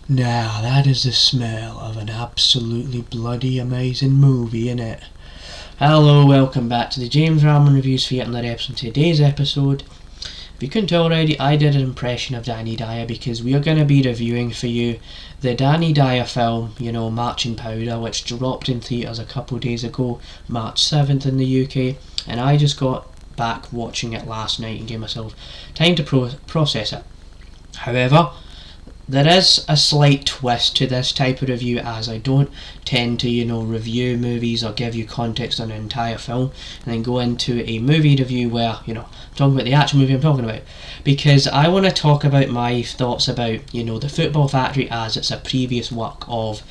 Now that is the smell of an absolutely bloody amazing movie, innit? Hello, welcome back to the James Ramon Reviews for yet another episode. Today's episode, if you couldn't tell already, I did an impression of Danny Dyer because we are going to be reviewing for you the Danny Dyer film, Marching Powder, which dropped in theatres a couple of days ago, March 7th in the UK, and I just got back watching it last night and gave myself time to process it. However, there is a slight twist to this type of review, as I don't tend to, review movies or give you context on an entire film and then go into a movie review where, talking about the actual movie I'm talking about. Because I want to talk about my thoughts about, the Football Factory, as it's a previous work of,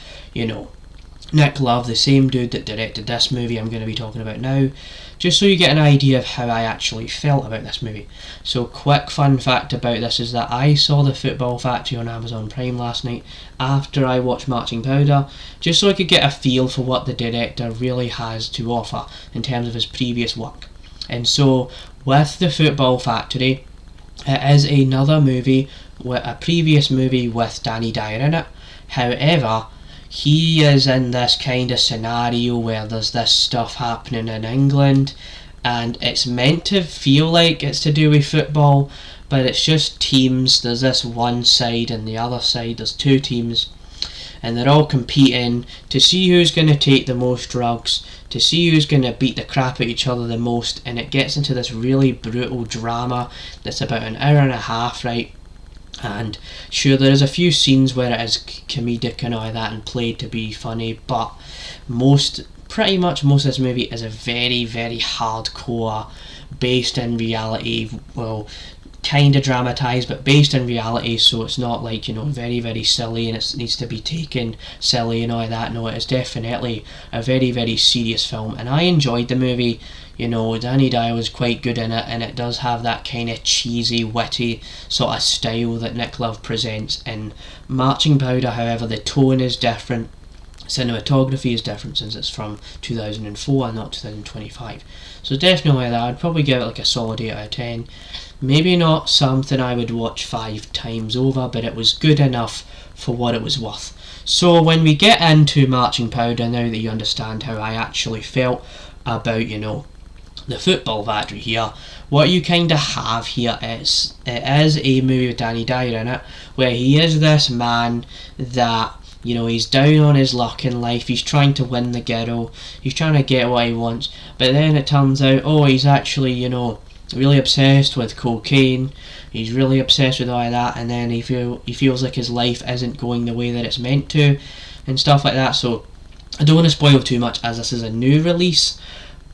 Nick Love, the same dude that directed this movie I'm going to be talking about now, just so you get an idea of how I actually felt about this movie. So, quick fun fact about this is that I saw the Football Factory on Amazon Prime last night after I watched Marching Powder, just so I could get a feel for what the director really has to offer in terms of his previous work. And so, with the Football Factory, it is another movie, a previous movie with Danny Dyer in it. However, he is in this kind of scenario where there's this stuff happening in England and it's meant to feel like it's to do with football, but it's just teams. There's this one side and the other side, there's two teams, and they're all competing to see who's going to take the most drugs, to see who's going to beat the crap at each other the most, and it gets into this really brutal drama that's about an hour and a half, right? And sure, there's a few scenes where it is comedic and all that and played to be funny, but pretty much most of this movie is a very, very hardcore, based in reality, well, kind of dramatised, but based in reality, so it's not like, very, very silly and it needs to be taken silly and all that. No, it is definitely a very, very serious film, and I enjoyed the movie. Danny Dyer was quite good in it, and it does have that kind of cheesy, witty sort of style that Nick Love presents. In Marching Powder, however, the tone is different. Cinematography is different since it's from 2004 and not 2025. So definitely that. I'd probably give it like a solid 8 out of 10. Maybe not something I would watch 5 times over, but it was good enough for what it was worth. So when we get into Marching Powder, now that you understand how I actually felt about, the Football Factory here, what you kind of have here is, it is a movie with Danny Dyer in it, where he is this man that, he's down on his luck in life, he's trying to win the girl, he's trying to get what he wants, but then it turns out, he's actually, really obsessed with cocaine, he's really obsessed with all of that, and then he feels like his life isn't going the way that it's meant to, and stuff like that. So I don't want to spoil too much, as this is a new release.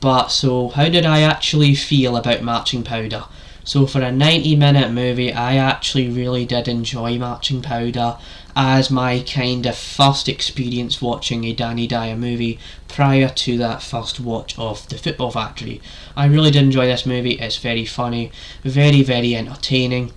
But so, how did I actually feel about Marching Powder? So for a 90-minute movie, I actually really did enjoy Marching Powder as my kind of first experience watching a Danny Dyer movie prior to that first watch of the Football Factory. I really did enjoy this movie. It's very funny, very, very entertaining.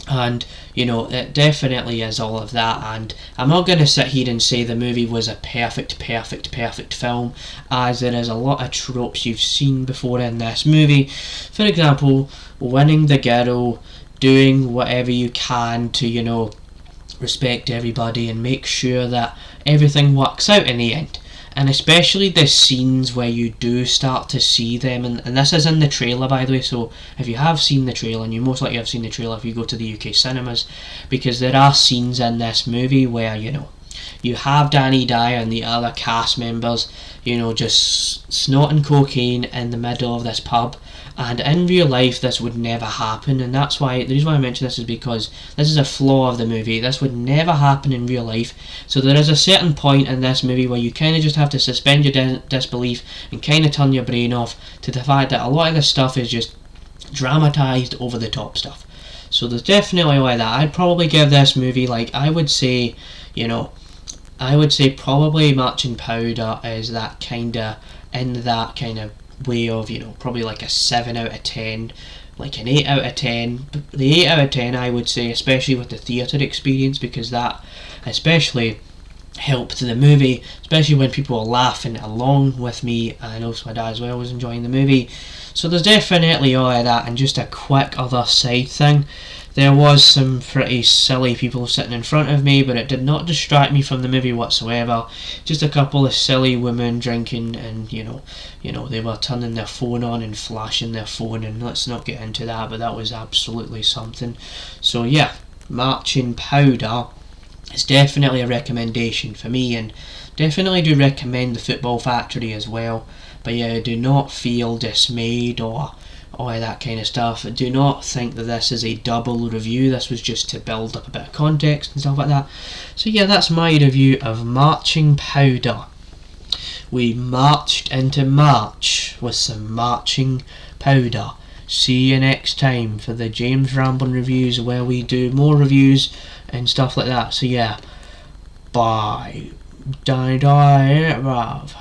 And, it definitely is all of that, and I'm not going to sit here and say the movie was a perfect film, as there is a lot of tropes you've seen before in this movie. For example, winning the girl, doing whatever you can to, respect everybody and make sure that everything works out in the end. And especially the scenes where you do start to see them, and this is in the trailer, by the way, so if you have seen the trailer, and you most likely have seen the trailer if you go to the UK cinemas, because there are scenes in this movie where, you have Danny Dyer and the other cast members, just snorting cocaine in the middle of this pub, and in real life this would never happen, and that's why, the reason why I mention this is because this is a flaw of the movie. This would never happen in real life, so there is a certain point in this movie where you kind of just have to suspend your disbelief and kind of turn your brain off to the fact that a lot of this stuff is just dramatised over the top stuff. So there's definitely like that. I'd probably give this movie, I would say probably Marching Powder is that kind of, in that kind of way of, probably like a 7 out of 10, like an 8 out of 10. The 8 out of 10 I would say, especially with the theatre experience, because that especially helped the movie, especially when people were laughing along with me, and also my dad as well was enjoying the movie. So there's definitely all of that. And just a quick other side thing, There was some pretty silly people sitting in front of me, but it did not distract me from the movie whatsoever. Just a couple of silly women drinking, and you know, they were turning their phone on and flashing their phone, and let's not get into that, but that was absolutely something. So yeah, Marching Powder is definitely a recommendation for me, and definitely do recommend The Football Factory as well. But yeah, do not feel dismayed or all that kind of stuff. Do not think that this is a double review. This was just to build up a bit of context and stuff like that. So yeah, that's my review of Marching Powder. We marched into March with some marching powder. See you next time for the James Ramblin' reviews, where we do more reviews and stuff like that. So yeah, bye. Die, Rav.